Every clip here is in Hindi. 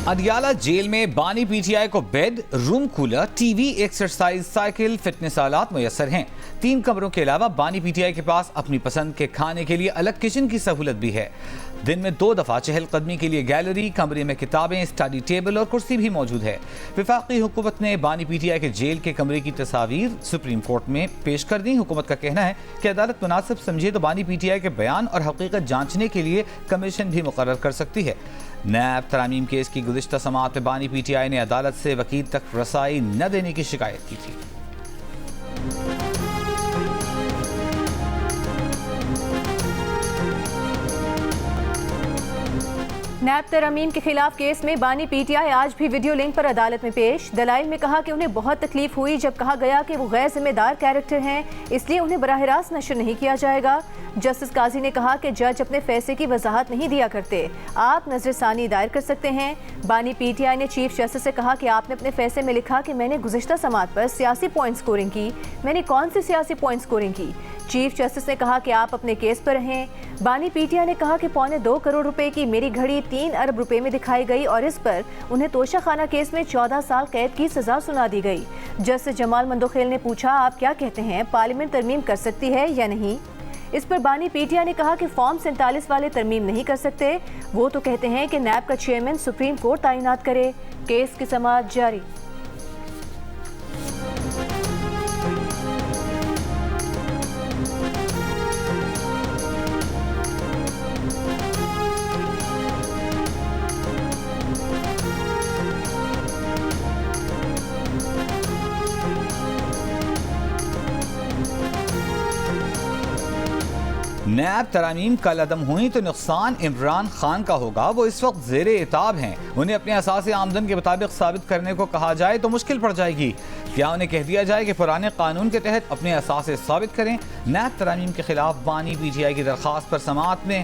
अदियाला जेल में बानी पीटीआई को bed, room cooler, TV, exercise cycle, fitness आलात मुयस्सर हैं। 3 कमरों के अलावा बानी पीटीआई के पास अपनी पसंद के खाने के लिए अलग किचन की सहूलत भी है। दिन में 2 दफा चहलकदमी के लिए गैलरी, कमरे में किताबें, स्टडी टेबल और कुर्सी भी मौजूद है। वफाकी हुकूमत ने बानी पीटीआई के जेल के कमरे की तस्वीर सुप्रीम कोर्ट में पेश कर दी। हुकूमत का कहना है कि अदालत मुनासिब समझे तो बानी पीटीआई के बयान और हकीकत जांचने के लिए कमीशन भी मुकर्रर कर सकती है। नैब तरामीम केस की गुज़िश्ता समाअत में बानी पीटीआई ने अदालत से वकील तक रसाई न देने की शिकायत की थी। नैब तरमीम के खिलाफ केस में बानी पीटीआई आज भी वीडियो लिंक पर अदालत में पेश। दलाइल में कहा कि उन्हें बहुत तकलीफ हुई जब कहा गया कि वो गैर जिम्मेदार कैरेक्टर हैं, इसलिए उन्हें बराह रास्त नशर नहीं किया जाएगा। जस्टिस काजी ने कहा कि जज अपने फैसले की वजाहत नहीं दिया करते, आप नजरसानी दायर कर सकते हैं। बानी पीटीआई ने चीफ जस्टिस से कहा कि आपने अपने फैसले में लिखा कि मैंने गुज़िश्ता समाअत पर सियासी पॉइंट स्कोरिंग की, मैंने कौन सी सियासी पॉइंट स्कोरिंग की? चीफ जस्टिस ने कहा कि आप अपने केस पर रहें। बानी पीटीआई ने कहा कि 2.25 करोड़ रुपए की मेरी घड़ी 3 अरब रुपए में दिखाई गई और इस पर उन्हें तोशा खाना केस में 14 साल कैद की सजा सुना दी गई। जस्टिस जमाल मंदोखेल ने पूछा, आप क्या कहते हैं, पार्लियामेंट तरमीम कर सकती है या नहीं? इस पर बानी पीटीआई ने कहा कि फॉर्म 47 वाले तरमीम नहीं कर सकते, वो तो कहते हैं कि नैब का चेयरमैन सुप्रीम कोर्ट तैनात करे। केस की समाअत जारी। नैब तरामीम कल अदम हुई तो नुकसान इमरान खान का होगा। वो इस वक्त ज़ेरे इताब हैं। उन्हें अपने असासे आमदन के मुताबिक साबित करने को कहा जाए तो मुश्किल पड़ जाएगी। क्या उन्हें कह दिया जाए कि पुराने कानून के तहत अपने असासे साबित करें? नैब तरामीम के खिलाफ बानी पीटीआई की दरख्वास्त पर समाअत में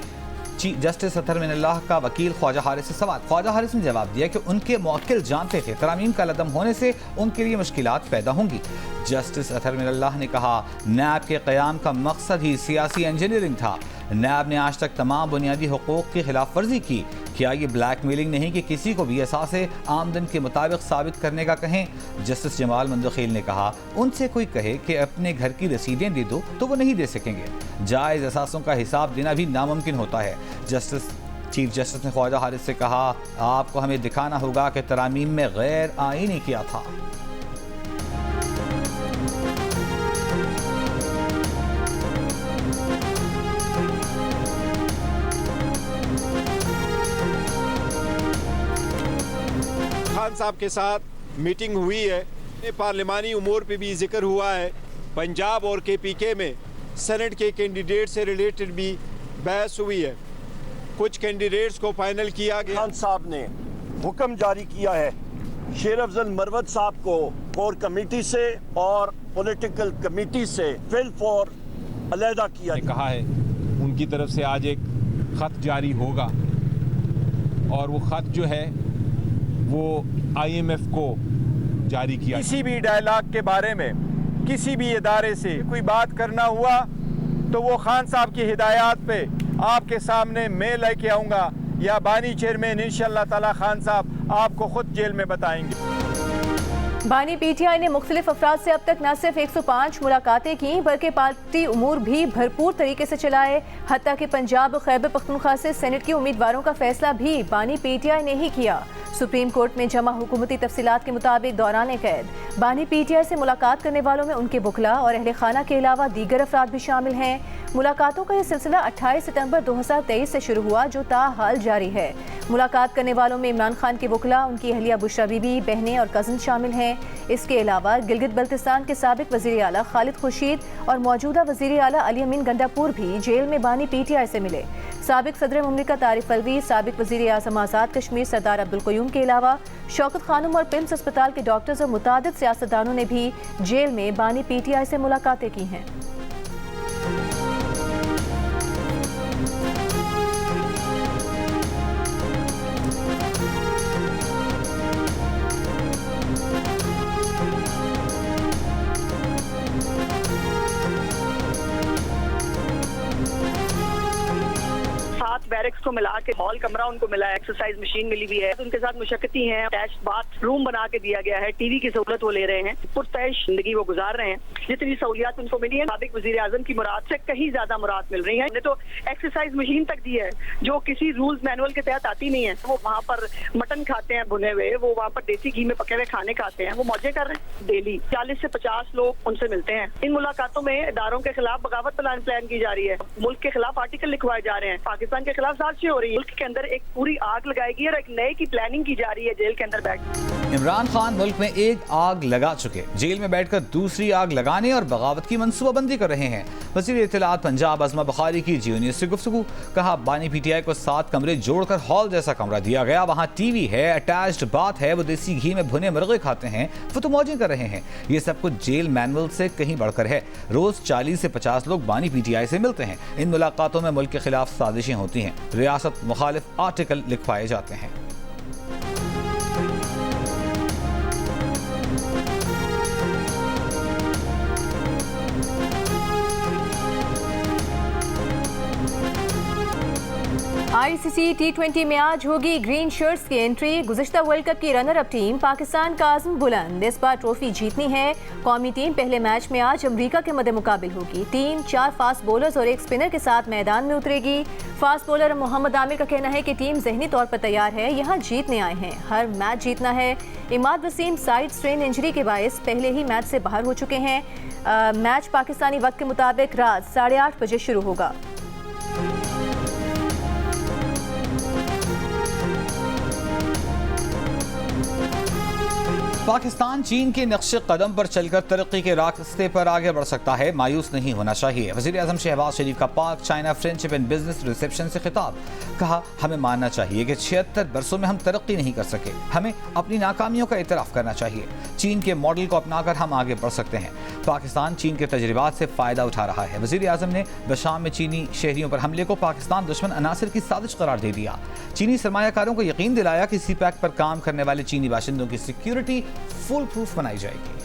चीफ जस्टिस अतहर मिनल्लाह का वकील ख्वाजा हारिस से सवाल। ख्वाजा हारिस ने जवाब दिया कि उनके मुवक्किल जानते थे तरामीम का लदम होने से उनके लिए मुश्किलात पैदा होंगी। जस्टिस अतहर मिनल्लाह ने कहा, नैब के क़याम का मकसद ही सियासी इंजीनियरिंग था। नैब ने आज तक तमाम बुनियादी हुकूक़ की खिलाफ वर्जी की। क्या ये ब्लैकमेलिंग नहीं कि किसी को भी असासे आमदन के मुताबिक साबित करने का कहें? जस्टिस जमाल मंदोखेल ने कहा, उनसे कोई कहे कि अपने घर की रसीदें दे दो तो वो नहीं दे सकेंगे। जायज़ असासों का हिसाब देना भी नामुमकिन होता है। चीफ जस्टिस ने ख्वाजा हारिस से कहा, आपको हमें दिखाना होगा कि तरामीम में गैर आईनी किया था। खान साहब के साथ मीटिंग हुई है, पार्लिमानी उमूर पे भी जिक्र हुआ है। पंजाब और KPK में सेनेट के कैंडिडेट से रिलेटेड भी बहस हुई है। कुछ कैंडिडेट्स को फाइनल किया गया। खान साहब ने हुक्म जारी किया है शेर अफजल मरवत साहब को कोर कमेटी से और पॉलिटिकल कमेटी से फिल फॉर अलहदा किया। कहा है उनकी तरफ से आज एक खत जारी होगा और वो खत जो है वो IMF को जारी किया। किसी भी डायलॉग के बारे में किसी भी इदारे से कोई बात करना हुआ तो वो खान साहब की हिदायत पे आपके सामने मैं लेके आऊँगा या बानी चेयरमैन इंशाअल्लाह ताला खान साहब आपको खुद जेल में बताएंगे। बानी पीटीआई ने मुख्तलिफ अफराद से अब तक न सिर्फ 105 मुलाकातें की बल्कि पार्टी उमूर भी भरपूर तरीके से चलाए। हत्ता कि पंजाब और खैबर पख्तूनख्वा से सेनेट के उम्मीदवारों का फैसला भी बानी पीटीआई ने ही किया। सुप्रीम कोर्ट में जमा हुकूमती तफसीलात के मुताबिक दौरान कैद बानी पीटीआई से मुलाकात करने वालों में उनके बुखला और अहले खाना के अलावा दीगर अफराद भी शामिल हैं। मुलाकातों का यह सिलसिला 28 सितंबर 2023 से शुरू हुआ जो ताहाल जारी है। मुलाकात करने वालों में इमरान खान के बुखला, उनकी अहलिया बुशरा बीबी, बहनें और कज़न शामिल हैं। इसके अलावा गिलगित बल्तिस्तान के साबिक वज़ीर आला खालिद खुर्शीद और मौजूदा वज़ीर आला अली अमीन गंडापुर भी जेल में बानी पीटीआई से मिले। साबिक सदर मुमलिकत आरिफ अलवी, साबिक वज़ीर आज़म आज़ाद कश्मीर सरदार अब्दुल क़य्यूम के अलावा शौकत खानम और पिम्स अस्पताल के डॉक्टर्स और मुतादिद सियासतदानों ने भी जेल में बानी पीटीआई से मुलाकातें की हैं। बैरिक्स को मिला के हॉल कमरा उनको मिला है, एक्सरसाइज मशीन मिली हुई है, उनके साथ मुशक्कती हैं, अटैच्ड बाथ रूम बना के दिया गया है, टीवी की सहूलत वो ले रहे हैं, पुरतैश जिंदगी वो गुजार रहे हैं। जितनी सहूलियात उनको मिली है साबिक वजीर आजम की मुराद से कहीं ज्यादा मुराद मिल रही है। हमने तो एक्सरसाइज मशीन तक दी है जो किसी रूल्स मैनुअल के तहत आती नहीं है। वो वहाँ पर मटन खाते हैं भुने हुए, वो वहाँ पर देसी घी में पके हुए खाने खाते हैं, वो मौजे कर रहे हैं। डेली 40 से 50 लोग उनसे मिलते हैं। इन मुलाकातों में इदारों के खिलाफ बगावत प्लान की जा रही है, मुल्क के खिलाफ आर्टिकल लिखवाए जा रहे हैं, पाकिस्तान के खिलाफ साजिशें हो रही है, मुल्क के अंदर एक पूरी आग लगाएगी और एक नए की प्लानिंग की जा रही है जेल के अंदर बैठ। इमरान खान मुल्क में एक आग लगा चुके, जेल में बैठकर दूसरी आग लगाने और बगावत की मंसूबाबंदी कर रहे हैं। वज़ीर इत्तलात पंजाब अज़मा बुखारी की जी न्यूज़ से गुफ्तगू। कहा बानी पीटीआई को 7 कमरे जोड़कर हॉल जैसा कमरा दिया गया, वहाँ टीवी है, अटैच्ड बाथ है, वो देसी घी में भुने मुर्गे खाते हैं, वो तो मौजें कर रहे हैं। ये सब कुछ जेल मैनुअल से कहीं बढ़कर है। रोज 40 से 50 लोग बानी पीटीआई से मिलते हैं। इन मुलाकातों में मुल्क के खिलाफ साजिशें होती हैं, रियासत मुखालिफ आर्टिकल लिखवाए जाते हैं। ICC T20 में आज होगी ग्रीन शर्ट्स की एंट्री। गुज़िश्ता वर्ल्ड कप की रनर अप टीम पाकिस्तान का आज़म बुलंद, इस बार ट्रॉफी जीतनी है। कौमी टीम पहले मैच में आज अमरीका के मद्दे मुकाबिल होगी। टीम 4 फास्ट बॉलर्स और 1 स्पिनर के साथ मैदान में उतरेगी। फास्ट बॉलर मोहम्मद आमिर का कहना है कि टीम जहनी तौर पर तैयार है, यहाँ जीतने आए हैं, हर मैच जीतना है। Imad Wasim side strain injury के बायस पहले ही मैच से बाहर हो चुके हैं। मैच पाकिस्तानी वक्त के मुताबिक रात 8:30 बजे शुरू होगा। पाकिस्तान चीन के नक्शे कदम पर चलकर तरक्की के रास्ते पर आगे बढ़ सकता है, मायूस नहीं होना चाहिए। वज़ीर आज़म शहबाज शरीफ का पाक China friendship and business reception से खिताब। कहा हमें मानना चाहिए कि 76 बरसों में हम तरक्की नहीं कर सके, हमें अपनी नाकामियों का इतराफ़ करना चाहिए। चीन के मॉडल को अपनाकर हम आगे बढ़ सकते हैं। पाकिस्तान चीन के तजर्बात से फ़ायदा उठा रहा है। वज़ीर आज़म ने बशाम में चीनी शहरियों पर हमले को पाकिस्तान दुश्मन अनासर की साजिश करार दे दिया। चीनी सरमायाकारों को यकीन दिलाया कि सी पैक पर काम करने वाले चीनी बाशिंदों की सिक्योरिटी फुल प्रूफ बनाई जाएगी।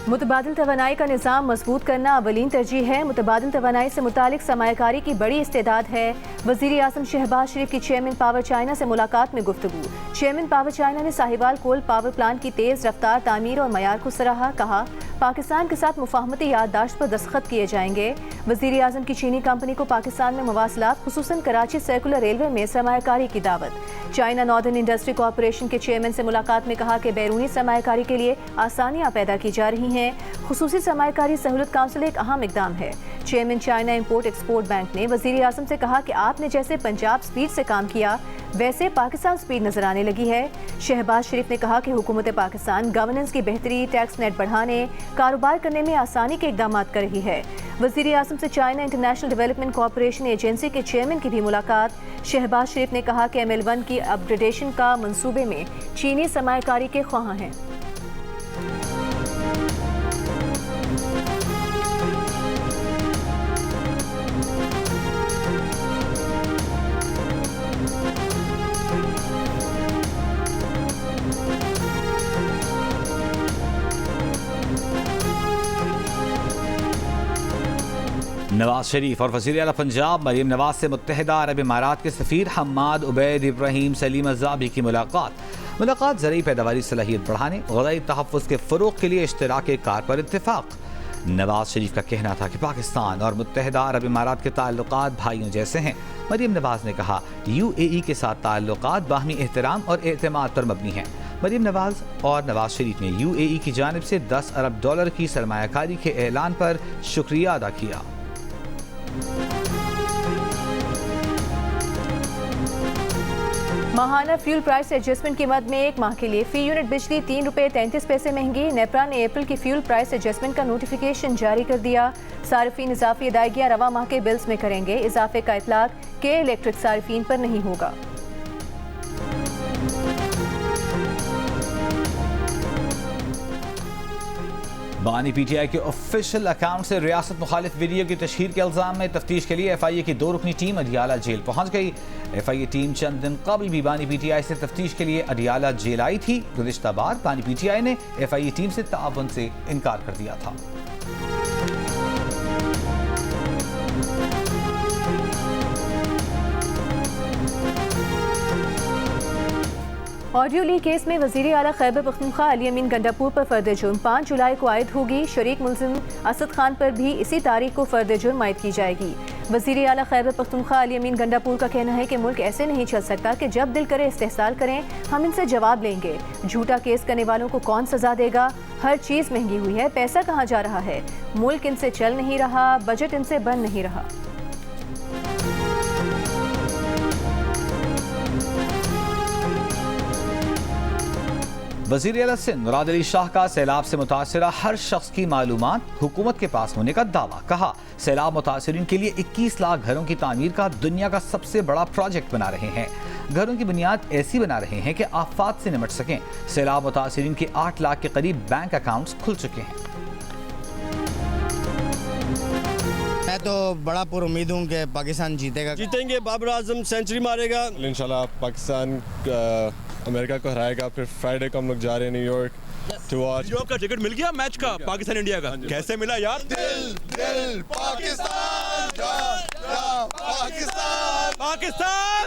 मुतबादिल तवानाई का निज़ाम मजबूत करना अवलीन तरजीह है। मुतबादिल तवानाई से मुतालिक सरमायाकारी की बड़ी इस्तेदाद है। वज़ीर आज़म शहबाज शरीफ की चेयरमैन पावर चाइना से मुलाकात में गुफ्तगू। चेयरमैन पावर चाइना ने साहिवाल कोल पावर प्लांट की तेज़ रफ्तार तामीर और मयार को सराहा। कहा पाकिस्तान के साथ मुफाहमती याददाश्त पर दस्तखत किए जाएंगे। वज़ीर आज़म की चीनी कंपनी को पाकिस्तान में मवासलात खुसूसन कराची सर्कुलर रेलवे में सरमायाकारी की दावत। चाइना नॉर्दर्न इंडस्ट्री कॉरपोरेशन के चेयरमैन से मुलाकात में कहा कि बैरूनी सरमायाकारी के लिए आसानियाँ पैदा की जा रही हैं। खुसूसी सरमायाकारी सहूलत काउंसिल एक अहम इकदाम है। Chairman China import export bank ने वज़ीर आज़म से कहा कि आपने जैसे पंजाब स्पीड से काम किया वैसे पाकिस्तान स्पीड नजर आने लगी है। शहबाज शरीफ ने कहा कि हुकूमत पाकिस्तान गवर्नेंस की बेहतरी, टैक्स नेट बढ़ाने, कारोबार करने में आसानी के इकदाम कर रही है। वज़ीर आज़म से China international development corporation agency के चेयरमैन की भी मुलाकात। शहबाज शरीफ ने कहा कि ML1 की अपग्रेडेशन का मंसूबे में चीनी सरमायाकारी के ख्वाह हैं। नवाज शरीफ और वज़ीर आला पंजाब मरीम नवाज से मुत्तहिदा अरब इमारात के सफ़ीर हम्माद उबैद इब्राहिम सलीम अज़्ज़ाबी की मुलाकात ज़रई पैदावारी सलाहियत बढ़ाने, ग़ज़ाई तहफ़्फ़ुज़ के फ़रोग़ के लिए इश्तिराक कार पर इत्तिफ़ाक़। नवाज शरीफ का कहना था कि पाकिस्तान और मुत्तहिदा अरब इमारात के ताल्लुक़ात भाइयों जैसे हैं। मरीम नवाज ने कहा UAE के साथ ताल्लुक़ात बाहमी एहतराम और एतमाद पर मबनी हैं। मरीम नवाज और नवाज शरीफ ने UAE की जानिब से $10 अरब की सरमायाकारी के ऐलान पर शुक्रिया अदा किया। माहाना फ्यूल प्राइस एडजस्टमेंट की मद में 1 माह के लिए फी यूनिट बिजली ₹3.33 महंगी। नेपरा ने अप्रैल की फ्यूल प्राइस एडजस्टमेंट का नोटिफिकेशन जारी कर दिया। सार्फिन इजाफी अदायगियाँ रवा माह के बिल्स में करेंगे। इजाफे का इतलाक के इलेक्ट्रिक सार्फिन पर नहीं होगा। बानी PTI के ऑफिशियल अकाउंट से रियासत मुखालिफ वीडियो की तशहीर के इल्जाम में तफ्तीश के लिए FIA की 2 रुकनी टीम अडियाला जेल पहुंच गई। FIA टीम चंद दिन कबल भी बानी PTI से तफ्तीश के लिए अडियाला जेल आई थी। गुज़िश्ता बार बानी PTI ने FIA टीम से ताउन से इनकार कर दिया था। ऑडियो लीक केस में वज़ीर आला खैबर पख्तूनख्वा अली अमीन गंडापुर पर फर्द जुर्म 5 जुलाई को आयद होगी। शरीक मुल्ज़िम असद खान पर भी इसी तारीख को फर्द जुर्म आयद की जाएगी। वज़ीर आला खैबर पख्तूनख्वा अली अमीन गंडापुर का कहना है कि मुल्क ऐसे नहीं चल सकता कि जब दिल करे इस्तेहसाल करें, हम इनसे जवाब लेंगे। झूठा केस करने वालों को कौन सजा देगा? हर चीज़ महंगी हुई है, पैसा कहाँ जा रहा है? मुल्क इनसे चल नहीं रहा, बजट इनसे बन नहीं रहा। वज़ीर आला सिंध मुराद अली शाह का सैलाब से मुतासरा हर शख्स की मालूमात हुकूमत के पास होने का दावा। कहा, सैलाब मुतासरीन के लिए 21 लाख घरों की तामीर का दुनिया का सबसे बड़ा प्रोजेक्ट बना रहे हैं। घरों की बुनियाद ऐसी बना रहे हैं कि आफात से निमट सकें। सैलाब मुतासरीन के 8 लाख के करीब बैंक अकाउंट्स खुल चुके हैं। मैं तो बड़ा पुरुमीद हूँ कि पाकिस्तान जीतेंगे, बाबर आजम सेंचुरी मारेगा। इंशाल्लाह पाकिस्तान अमेरिका को हराएगा। फिर फ्राइडे को हम लोग जा रहे हैं न्यूयॉर्क टू वॉच। न्यूयॉर्क का टिकट मिल गया मैच का पाकिस्तान इंडिया का? कैसे मिला यार? दिल दिल पाकिस्तान पाकिस्तान पाकिस्तान।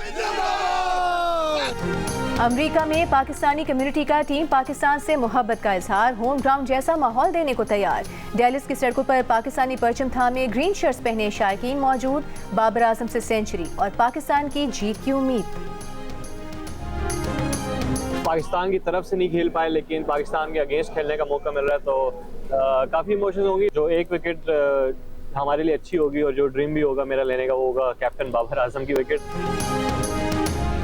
अमेरिका में पाकिस्तानी कम्युनिटी का टीम पाकिस्तान से मोहब्बत का इजहार, होम ग्राउंड जैसा माहौल देने को तैयार। डेलिस की सड़कों पर पाकिस्तानी परचम थामे ग्रीन शर्ट्स पहने शायकीन मौजूद। बाबर आजम से सेंचुरी और पाकिस्तान की जीत की उम्मीद। पाकिस्तान की तरफ से नहीं खेल पाए, लेकिन पाकिस्तान के अगेंस्ट खेलने का मौका मिल रहा है, तो काफ़ी इमोशंस होंगी। जो एक विकेट हमारे लिए अच्छी होगी और जो ड्रीम भी होगा मेरा लेने का, वो होगा कैप्टन बाबर आजम की विकेट।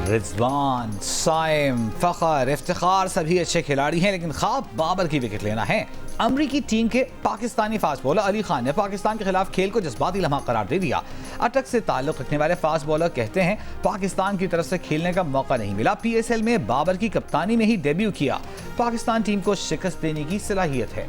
रिजवान, साइम, फखर, इफ्तिखार सभी अच्छे खिलाड़ी हैं, लेकिन ख्वाब बाबर की विकेट लेना है। अमरीकी टीम के पाकिस्तानी फास्ट बॉलर अली खान ने पाकिस्तान के खिलाफ खेल को जज्बाती लम्हा करार दे दिया। अटक से ताल्लुक रखने वाले फास्ट बॉलर कहते हैं, पाकिस्तान की तरफ से खेलने का मौका नहीं मिला। PSL में बाबर की कप्तानी में ही डेब्यू किया। पाकिस्तान टीम को शिकस्त देने की सलाहियत है।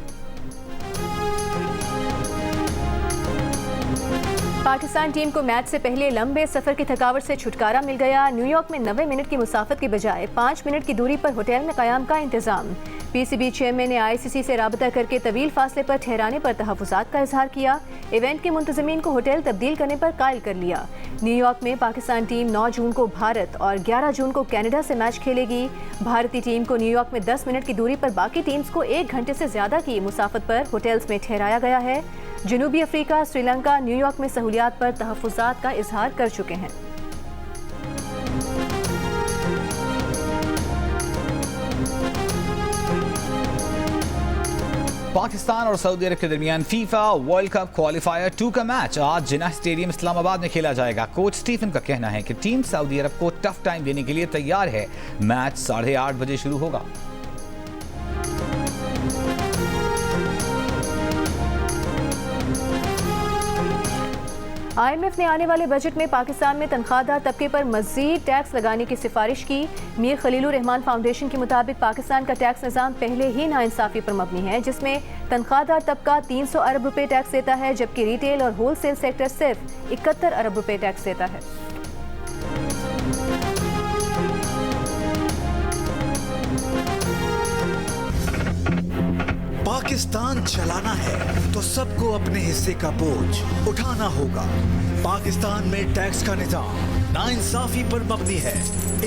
पाकिस्तान टीम को मैच से पहले लंबे सफर की थकावट से छुटकारा मिल गया। न्यूयॉर्क में 90 मिनट की मुसाफत के बजाय 5 मिनट की दूरी पर होटल में क़याम का इंतजाम। PCB चेयरमैन ने ICC से राबता करके तवील फासले पर ठहराने पर तहफ़्फ़ुज़ात का इजहार किया। इवेंट के मुंतज़मीन को होटल तब्दील करने पर कायल कर लिया। न्यूयॉर्क में पाकिस्तान टीम 9 जून को भारत और 11 जून को कनाडा से मैच खेलेगी। भारतीय टीम को न्यूयॉर्क में 10 मिनट की दूरी पर बाकी टीम्स को 1 घंटे से ज़्यादा की मुसाफत पर होटल्स में ठहराया गया है। जनूबी अफ्रीका, श्रीलंका न्यूयॉर्क में सहूलियात पर तहफ़्फ़ुज़ात का इजहार कर चुके हैं। पाकिस्तान और सऊदी अरब के दरमियान फीफा वर्ल्ड कप क्वालिफायर 2 का मैच आज जिन्ना स्टेडियम इस्लामाबाद में खेला जाएगा। कोच स्टीफन का कहना है कि टीम सऊदी अरब को टफ टाइम देने के लिए तैयार है। मैच 8:30 बजे शुरू होगा। IMF ने आने वाले बजट में पाकिस्तान में तनख्वाहदार तबके पर मज़ीद टैक्स लगाने की सिफारिश की। मीर खलीलुर रहमान फाउंडेशन के मुताबिक पाकिस्तान का टैक्स निज़ाम पहले ही नाइंसाफ़ी पर मबनी है, जिसमें तनख्वाहदार तबका 300 अरब रुपए टैक्स देता है, जबकि रिटेल और होलसेल सेक्टर सिर्फ 71 अरब रुपए टैक्स देता है। पाकिस्तान चलाना है तो सबको अपने हिस्से का बोझ उठाना होगा। पाकिस्तान में टैक्स का निजाम नाइंसाफी पर मबनी है।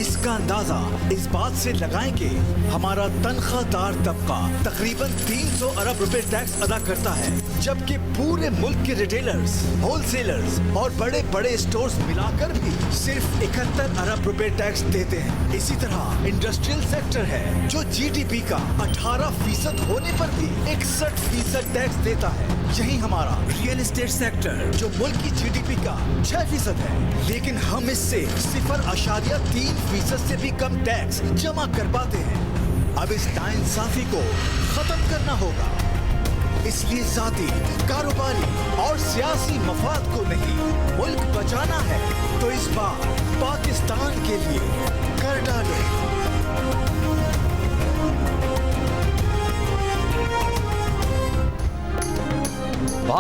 इसका अंदाजा इस बात से लगाएं कि हमारा तनख्वाहदार तबका तकरीबन 300 अरब रुपए टैक्स अदा करता है, जबकि पूरे मुल्क के रिटेलर्स, होलसेलर्स और बड़े बड़े स्टोर्स मिलाकर भी सिर्फ 71 अरब रुपए टैक्स देते हैं। इसी तरह इंडस्ट्रियल सेक्टर है जो GDP का 18% होने पर भी 61% टैक्स देता है। यही हमारा रियल एस्टेट सेक्टर जो मुल्क की GDP का 6% है, लेकिन हम इससे 0.3% से भी कम टैक्स जमा कर पाते हैं। अब इस नाइंसाफी को खत्म करना होगा। इसलिए जाती, कारोबारी और सियासी मफाद को नहीं, मुल्क बचाना है तो इस बार पाकिस्तान के लिए कर डालें।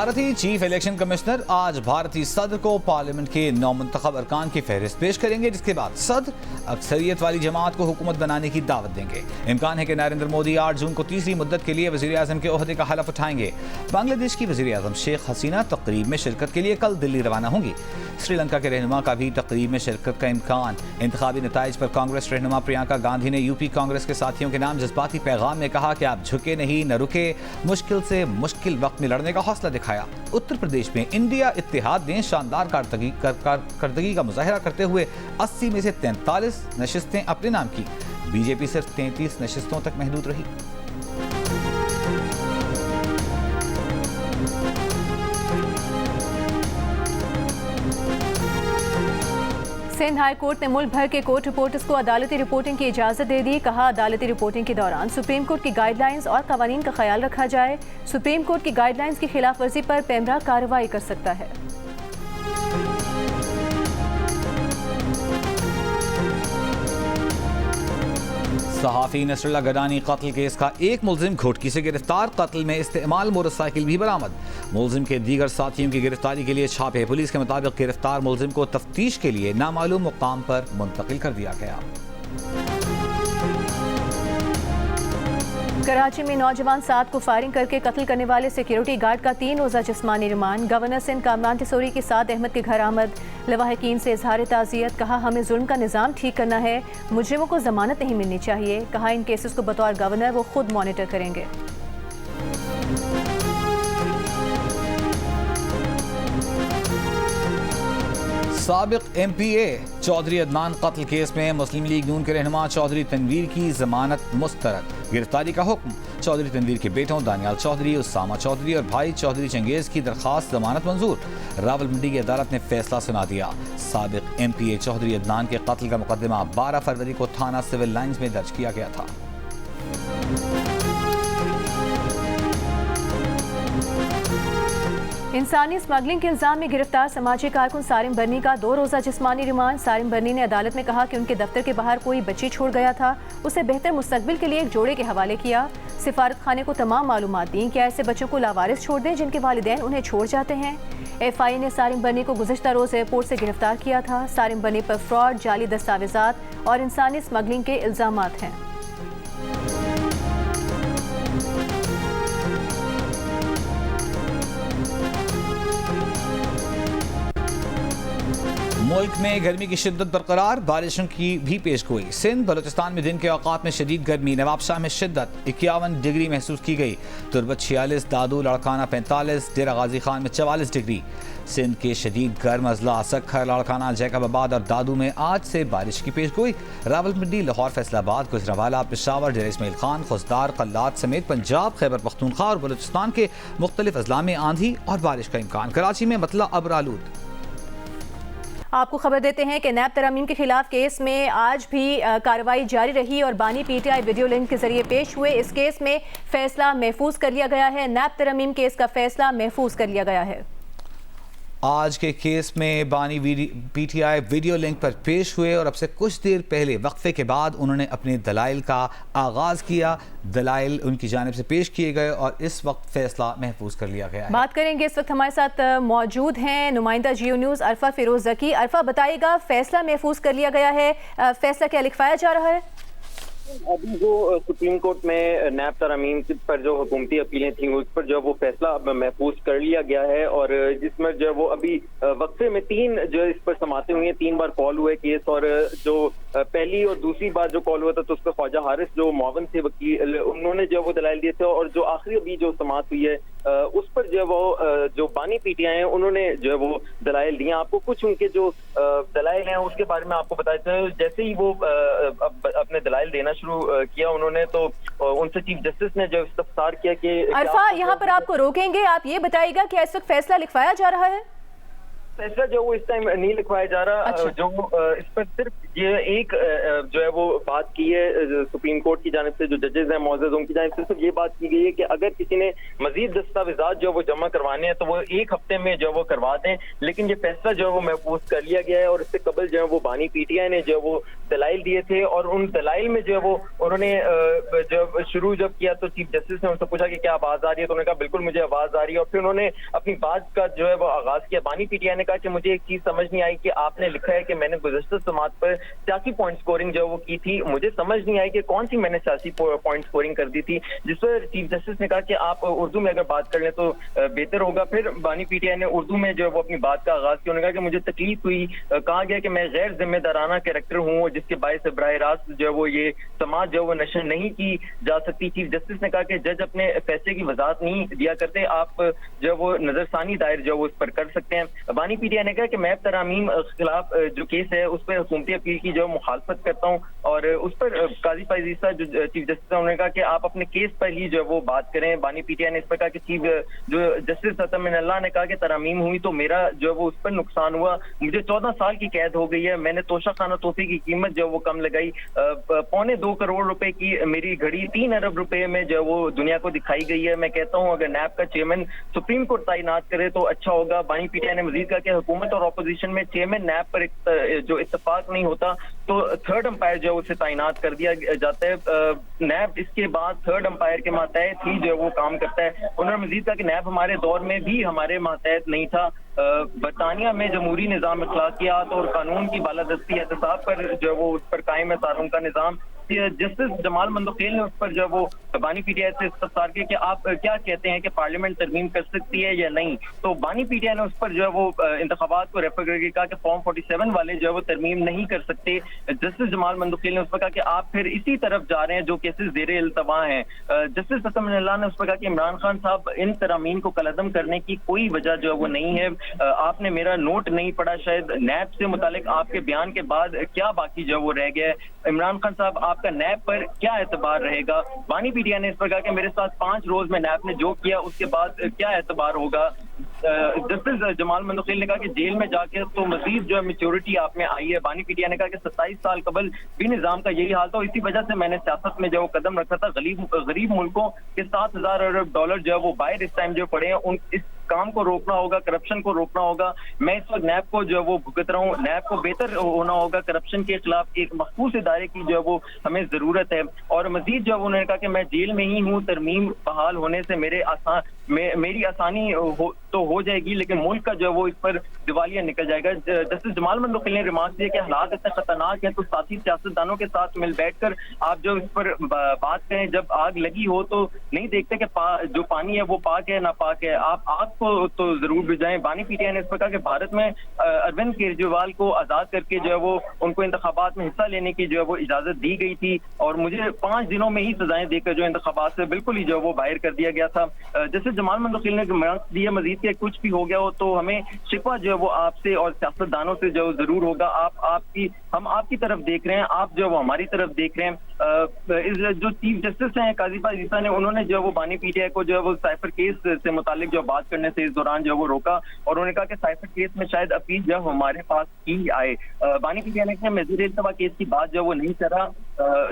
भारतीय चीफ इलेक्शन कमिश्नर आज भारतीय सदर को पार्लियामेंट के नौमुंतखब अरकान की फहरिस्त पेश करेंगे, जिसके बाद सदर अक्सरियत वाली जमात को हुकूमत बनाने की दावत देंगे। इम्कान है कि नरेंद्र मोदी 8 जून को तीसरी मुद्दत के लिए वज़ीर आज़म के ओहदे का हलफ उठाएंगे। बांग्लादेश की वज़ीर आज़म शेख हसीना तकरीब में शिरकत के लिए कल दिल्ली रवाना होंगी। श्रीलंका के रहनुमा का भी तकरीब में शिरकत का इम्कान। इंतखाबी नताइज पर कांग्रेस रहनुमा प्रियंका गांधी ने यूपी कांग्रेस के साथियों के नाम जज्बाती पैगाम में कहा कि आप झुके नहीं, न रुके, मुश्किल से मुश्किल वक्त में लड़ने का हौसला दिखाया। उत्तर प्रदेश में इंडिया इत्तेहाद ने शानदार कारकर्दगी का मुजाहिरा करते हुए 80 में से 43 नशिस्तें अपने नाम की। बीजेपी सिर्फ 33 नशिस्तों तक महदूद रही। सिंध हाई कोर्ट ने मुल्क भर के कोर्ट रिपोर्टर्स को अदालती रिपोर्टिंग की इजाज़त दे दी। कहा, अदालती रिपोर्टिंग के दौरान सुप्रीम कोर्ट की गाइडलाइंस और कवानीन का ख्याल रखा जाए। सुप्रीम कोर्ट की गाइडलाइंस की खिलाफ वर्जी पर पेमरा कार्रवाई कर सकता है। सहाफ़ी नसरुल्लाह गडानी कत्ल केस का एक मुलजिम घोटकी से गिरफ्तार। कत्ल में इस्तेमाल मोटरसाइकिल भी बरामद। मुलजिम के दीगर साथियों की गिरफ्तारी के लिए छापे। पुलिस के मुताबिक गिरफ्तार मुलजिम को तफ्तीश के लिए नामालूम मुकाम पर मुंतकिल कर दिया गया। कराची में नौजवान 7 को फायरिंग करके कत्ल करने वाले सिक्योरिटी गार्ड का 3 रोज़ा जिस्मानी रिमांड। गवर्नर सिंध कामरान तिसोरी के साथ अहमद के घर आमद। लवाहिकीन से इजहार ताज़ियत। कहा, हमें जुल्म का निज़ाम ठीक करना है, मुजरिमों को जमानत नहीं मिलनी चाहिए। कहा, इन केसेस को बतौर गवर्नर वो खुद मॉनिटर करेंगे। साबिक MPA चौधरी अदनान कत्ल केस में मुस्लिम लीग नून के रहनुमा चौधरी तनवीर की जमानत मुस्तरद। गिरफ्तारी का हुक्म। चौधरी तनवीर के बेटों दानियाल चौधरी, उसामा चौधरी और भाई चौधरी चंगेज की दरखास्त जमानत मंजूर। रावलपिंडी की अदालत ने फैसला सुना दिया। साबिक MPA चौधरी अदनान के कत्ल का मुकदमा 12 फरवरी को थाना सिविल लाइंस में दर्ज किया गया था। इंसानी स्मगलिंग के इल्जाम में गिरफ्तार समाजी कारकुन सारिम बर्नी का 2 रोज़ा जिस्मानी रिमांड। सारिम बर्नी ने अदालत में कहा कि उनके दफ्तर के बाहर कोई बच्ची छोड़ गया था, उसे बेहतर मुस्तकबिल के लिए एक जोड़े के हवाले किया। सिफारत खाने को तमाम मालूमात दी कि ऐसे बच्चों को लावारिस छोड़ दें जिनके वालिदैन उन्हें छोड़ जाते हैं। FI ने सारिम बर्नी को गुज़िश्ता रोज़ एयरपोर्ट से गिरफ्तार किया था। सारिम बर्नी पर फ्रॉड, जाली दस्तावेजात और इंसानी स्मगलिंग के इल्जामात हैं। मुल्क में गर्मी की शिद्दत बरकरार, बारिशों की भी पेश गोई। सिंध बलूचिस्तान में दिन के औकात में शदीद गर्मी। नवाबशाह में शिद्दत 51 डिग्री महसूस की गई। तुरबत 46, दादू लाड़काना 45, डेरा गाजी खान में 44 डिग्री। सिंध के शदीद गर्म अजला सखर, लाड़काना, जैकबाबाद और दादू में आज से बारिश की पेश गोई। रावलपिंडी, लाहौर, फैसलाबाद, गुजरावाला, पेशावर, डेरा इस्माइल खान, खुसदार, कल्लात समेत पंजाब, खैबर पख्तूनख्वा और बलूचिस्तान के मुख्तलिफ अजला में आंधी और बारिश का इम्कान। कराची में मतला अबरालूद। आपको खबर देते हैं कि नैब तरमीम के खिलाफ केस में आज भी कार्रवाई जारी रही और बानी PTI वीडियो लिंक के जरिए पेश हुए। इस केस में फैसला महफूज कर लिया गया है। नैब तरमीम केस का फैसला महफूज कर लिया गया है। आज के केस में बानी PTI वीडियो लिंक पर पेश हुए और अब से कुछ देर पहले वक्फे के बाद उन्होंने अपने दलाइल का आगाज़ किया। दलाइल उनकी जानिब से पेश किए गए और इस वक्त फैसला महफूज कर लिया गया है। बात करेंगे, इस वक्त हमारे साथ मौजूद हैं नुमाइंदा जियो न्यूज़ अरफा फिरोज जकी। अरफा, बताइएगा, फैसला महफूज कर लिया गया है, फैसला क्या लिखवाया जा रहा है? अभी जो सुप्रीम कोर्ट में नैब तरमीम पर जो हुकूमती अपीलें थी उस पर जो वो फैसला महफूज कर लिया गया है और जिसमें जो वो अभी वक्फे में 3 जो इस पर समाते हुए 3 बार कॉल हुए केस और जो पहली और दूसरी बार जो कॉल हुआ था तो उस पर ख्वाजा हारिस जो मुआवन थे वकील, उन्होंने जो वो दलाइल दिए थे और जो आखिरी अभी जो समात हुई है उस पर जो वो जो बानी PTI हैं उन्होंने जो वो दलाइल दिए। आपको कुछ उनके जो दलाइल हैं उसके बारे में आपको बता देते हैं। जैसे ही वो अपने दलाइल देना शुरू किया उन्होंने तो उनसे चीफ जस्टिस ने जो इस्तफसार किया कि अरफा, यहाँ पर आपको रोकेंगे, आप ये बताइएगा कि इस वक्त फैसला लिखवाया जा रहा है? फैसला जो वो इस टाइम नहीं लिखवाया जा रहा। जो इस पर सिर्फ ये एक जो है वो बात की है सुप्रीम कोर्ट की जानिब से, जो जजेस हैं मौजूद उनकी जानिब से सिर्फ ये बात की गई है कि अगर किसी ने मजीद दस्तावेजात जो वो जमा करवाने हैं तो वो 1 हफ्ते में जो वो करवा दें। लेकिन ये फैसला जो है वो महफूज कर लिया गया है और इससे कबल जो है वो बानी पीटीआई ने जो वो दलाइल दिए थे और उन दलाइल में जो है वो उन्होंने जब किया तो चीफ जस्टिस ने उनसे पूछा कि क्या आवाज आ रही है, तो उन्होंने कहा बिल्कुल मुझे आवाज आ रही है। और फिर उन्होंने अपनी बात का जो है वो आगाज किया। बानी पीटीआई ने कहा कि मुझे एक चीज समझ नहीं आई कि आपने लिखा है कि मैंने गुज़श्ता समात पर सियासी पॉइंट स्कोरिंग जो वो की थी, मुझे समझ नहीं आई कि कौन सी मैंने सियासी पॉइंट स्कोरिंग कर दी थी, जिस पर चीफ जस्टिस ने कहा कि आप उर्दू में अगर बात कर लें तो बेहतर होगा। फिर बानी पीटीआई ने उर्दू में जो वो अपनी बात का आगाज किया। उन्होंने कहा कि मुझे तकलीफ हुई, कहा गया कि मैं गैर जिम्मेदाराना कैरेक्टर हूँ जिसके बायस बराह रास्त जो है वो ये समाज जो वो नशर नहीं की जा सकती। चीफ जस्टिस ने कहा कि जज अपने फैसले की वजाहत नहीं दिया करते, आप जो वो नजरसानी दायर जो वो उस पर कर सकते हैं। बानी पीटीआई ने कहा कि मैं तरामीम खिलाफ जो केस है उस पर हुकूमती अपील की जो मुखालफत करता हूँ और उस पर काजी फायजीसा जो चीफ जस्टिस उन्होंने कहा कि आप अपने केस पर ही जो वो बात करें। बानी पीटीआई ने इस पर कहा कि चीफ जो जस्टिस अतमिनल्लाह ने कहा कि तरामीम हुई तो मेरा जो वो उस पर नुकसान हुआ, मुझे 14 साल की कैद हो गई है, मैंने तोशा खाना तोहफे की कीमत जो वो कम लगाई, 2.25 करोड़ रुपए की मेरी घड़ी 3 अरब रुपए में जो वो दुनिया को दिखाई गई है। मैं कहता हूं अगर नैब का चेयरमैन सुप्रीम कोर्ट तैनात करे तो अच्छा होगा। बानी पीटीआई ने मजीद कहा कि हुकूमत और अपोजिशन में चेयरमैन नैब पर जो इत्तेफाक नहीं होता तो थर्ड अंपायर जो उसे तैनात कर दिया जाता है। नैब इसके बाद थर्ड अंपायर के मातहत ही जो वो काम करता है। उन्होंने मजीद कहा कि नैब हमारे दौर में भी हमारे मातहत नहीं था। बरतानिया में जमहूरी निज़ाम अखलाकियात और कानून की बालादस्ती एहतसाब पर जो वो उस पर कायम है तारुन का निज़ाम। जस्टिस जमाल मंदोखेल ने उस पर जो वो बानी पीटीआई से इस्तफसार किया कि आप क्या कहते हैं कि पार्लियामेंट तरमीम कर सकती है या नहीं। तो बानी पीटीआई ने उस पर जो है वो इंतखाबात को रेफर करके कहा कि फॉर्म 47 वाले जो है वो तरमीम नहीं कर सकते। जस्टिस जमाल मंदोखेल ने उस पर कहा कि आप फिर इसी तरफ जा रहे हैं जो केसेस ज़ेरे इल्तवा हैं। जस्टिस अतमिनल्लाह ने उस पर कहा कि इमरान खान साहब इन तरामीम को कलअदम करने की कोई वजह जो है वो नहीं है, आपने मेरा नोट नहीं पढ़ा, शायद नैब से मुतालिक आपके बयान के बाद क्या बाकी जो वो रह गया है। इमरान खान साहब आपका नैब पर क्या एतबार रहेगा। बानी पीटीआई ने इस पर कहा कि मेरे साथ 5 रोज में नैब ने जो किया उसके बाद क्या एतबार होगा। जस्टिस जमाल मंदोखेल ने कहा कि जेल में जाके तो मजीद जो है मेच्योरिटी आप में आई है। बानी पीटीआई ने कहा कि 27 साल कबल भी निजाम का यही हाल था, इसी वजह से मैंने सियासत में जो कदम रखा था। गरीब मुल्कों के 7,000 अरब डॉलर जो है वो बाहर इस टाइम जो पड़े हैं, उन इस काम को रोकना होगा, करप्शन को रोकना होगा। मैं इस वक्त नैब को जो है वो भुगत रहा हूँ, नैब को बेहतर होना होगा, करप्शन के खिलाफ एक मखसूस इदारे की जो है वो हमें जरूरत है। और मजीद जो है उन्होंने कहा कि मैं जेल में ही हूँ, तरमीम बहाल होने से मेरी आसानी हो जाएगी, लेकिन मुल्क का जो है वो इस पर दिवालिया निकल जाएगा। जस्टिस जमाल मंदोखेल ने रिमार्क दिया कि हालात इतने खतरनाक हैं तो साथी सियासतदानों के साथ मिल बैठकर आप जो इस पर बात करें। जब आग लगी हो तो नहीं देखते कि जो पानी है वो पाक है ना पाक है, आप आग को तो जरूर बुझाएं। बानी पीटीआई ने इस पर कहा कि भारत में अरविंद केजरीवाल को आजाद करके जो है वो उनको इंतखाबात में हिस्सा लेने की जो है वो इजाजत दी गई थी और मुझे 5 दिनों में ही सजाएं देकर जो इंतखाबात से बिल्कुल ही जो है वो बाहर कर दिया गया था। जैसे जमाल मंदोखेल ने दिया मजीद के कुछ भी हो गया हो तो हमें शिकवा जो है वो आपसे और सियासतदानों से जो जरूर होगा। हम आपकी तरफ देख रहे हैं, आप जो वो हमारी तरफ देख रहे हैं। जो चीफ जस्टिस हैं काजी फायजीसा ने, उन्होंने जो वो बानी पीटीआई को जो है वो साइफर केस से मुतालिक जो बात करने से इस दौरान जो वो रोका और उन्होंने कहा कि साइफर केस में शायद अपील जब हमारे पास की आए। बानी पीटीआई ने कहा मैं ज़ेर-ए-इल्तवा केस की बात जो वो नहीं करा।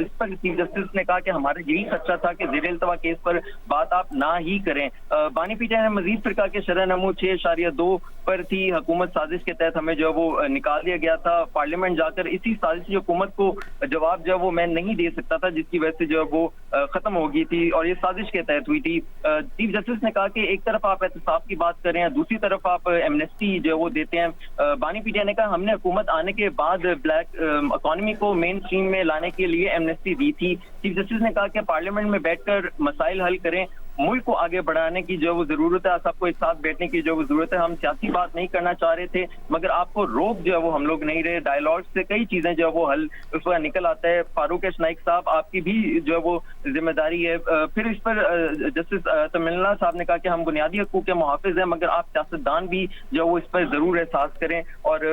इस पर चीफ जस्टिस ने कहा कि हमारा यही खर्चा था कि ज़ेर-ए-इल्तवा केस पर बात आप ना ही करें। बानी पीटीआई ने मजीद फिर कहा कि शरह नमू 6.2 पर थी, हुकूमत साजिश के तहत हमें जो वो निकाल दिया गया था। पार्लियामेंट जाकर इसी साजिश हुकूमत को जवाब जो वो मैं नहीं दे सकता था, जिसकी वजह से जो वो खत्म हो गई थी और ये साजिश के तहत हुई थी। चीफ जस्टिस ने कहा कि एक तरफ आप एहतसाब की बात कर रहे हैं, दूसरी तरफ आप एमनेस्टी जो वो देते हैं। बानी पीटीआई ने कहा हमने हुकूमत आने के बाद ब्लैक इकोनॉमी को मेन स्ट्रीम में लाने के लिए एमनेस्टी दी थी। चीफ जस्टिस ने कहा कि पार्लियामेंट में बैठकर मसाइल हल करें, मुल्क को आगे बढ़ाने की जो वो जरूरत है, सबको एक साथ बैठने की जो वो जरूरत है। हम सियासी बात नहीं करना चाह रहे थे मगर आपको रोक जो है वो हम लोग नहीं रहे। डायलॉग से कई चीजें जो है वो हल उस पर निकल आता है। फारूक नाइक साहब आपकी भी जो है वो जिम्मेदारी है। फिर इस पर जस्टिस तमिलनाडु साहब ने कहा कि हम बुनियादी हकूक के मुहाफिज हैं मगर आप सियासतदान भी जो वो इस पर जरूर एहसास करें। और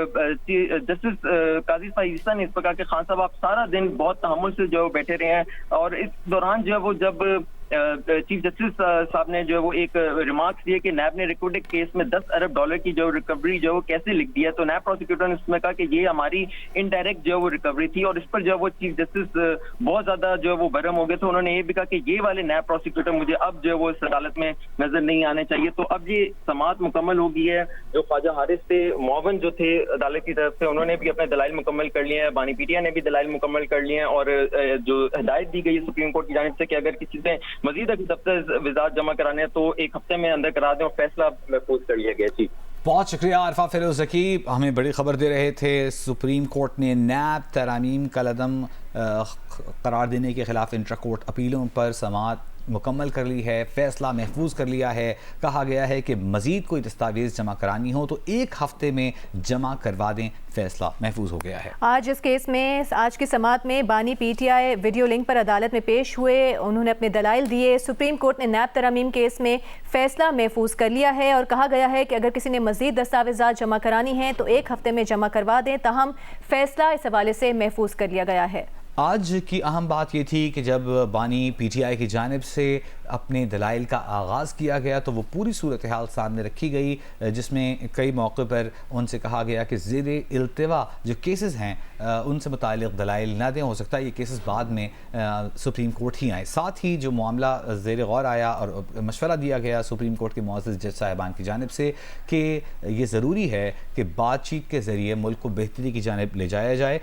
जस्टिस काजी फायजीसा ने इस पर कहा कि खान साहब आप सारा दिन बहुत तहम्मुल से जो बैठे रहे हैं और इस दौरान जो है वो जब चीफ जस्टिस साहब ने जो है वो एक रिमार्क्स दिए कि नैब ने रिकॉर्डेड केस में $10 अरब की जो रिकवरी जो है वो कैसे लिख दिया। तो नैब प्रोसिक्यूटर ने उसमें कहा कि ये हमारी इनडायरेक्ट जो है वो रिकवरी थी, और इस पर जो है वो चीफ जस्टिस बहुत ज्यादा जो है वो भरम हो गए। तो उन्होंने ये भी कहा कि ये वाले नैब प्रोसिक्यूटर मुझे अब जो है वो इस अदालत में नजर नहीं आने चाहिए। तो अब ये समाअत मुकम्मल हो गई है। जो ख्वाजा हारिस थे, मुआवन जो थे अदालत की तरफ से, उन्होंने भी अपने दलाइल मुकम्मल कर लिए हैं, बानी पीटीआई ने भी दलाइल मुकम्मल कर लिए हैं, और जो हिदायत दी गई है सुप्रीम कोर्ट की जानिब से कि अगर किसी से मजीद अभी दफ्तर जमा कराने हैं तो 1 हफ्ते में अंदर करा दें, और फैसला महफूज कर लिया गया। जी बहुत शुक्रिया आरफा फिरोज ज़की, हमें बड़ी खबर दे रहे थे। सुप्रीम कोर्ट ने नैब तरामीम कलदम करार देने के खिलाफ इंट्रा कोर्ट अपीलों पर समाअत मुकम्मल कर ली है, फैसला महफूज कर लिया है। कहा गया है कि मज़ीद कोई दस्तावेज़ जमा करानी हो तो 1 हफ्ते में जमा करवा दें, फैसला महफूज हो गया है। आज इस केस में, आज की समाअत में बानी पीटीआई वीडियो लिंक पर अदालत में पेश हुए, उन्होंने अपने दलाइल दिए। सुप्रीम कोर्ट ने नैब तरामीम केस में फैसला महफूज कर लिया है और कहा गया है कि अगर किसी ने मज़ीद दस्तावेज़ात जमा करानी हैं तो 1 हफ्ते में जमा करवा दें। ताहम फैसला इस हवाले से महफूज कर लिया गया है। आज की अहम बात ये थी कि जब बानी पीटीआई की जानिब से अपने दलाइल का आगाज़ किया गया तो वो पूरी सूरत हाल सामने रखी गई, जिसमें कई मौक़े पर उनसे कहा गया कि ज़ेरे इल्तिवा जो केसेस हैं उनसे मुतालिक दलाइल ना दें, हो सकता है ये केसेस बाद में सुप्रीम कोर्ट ही आए। साथ ही जो मामला ज़ेरे गौर आया और मशवरा दिया गया सुप्रीम कोर्ट के मुअज़्ज़ज़ जज साहिबान की जानिब से कि ये ज़रूरी है कि बातचीत के ज़रिए मुल्क को बेहतरी की जानिब ले जाया जाए,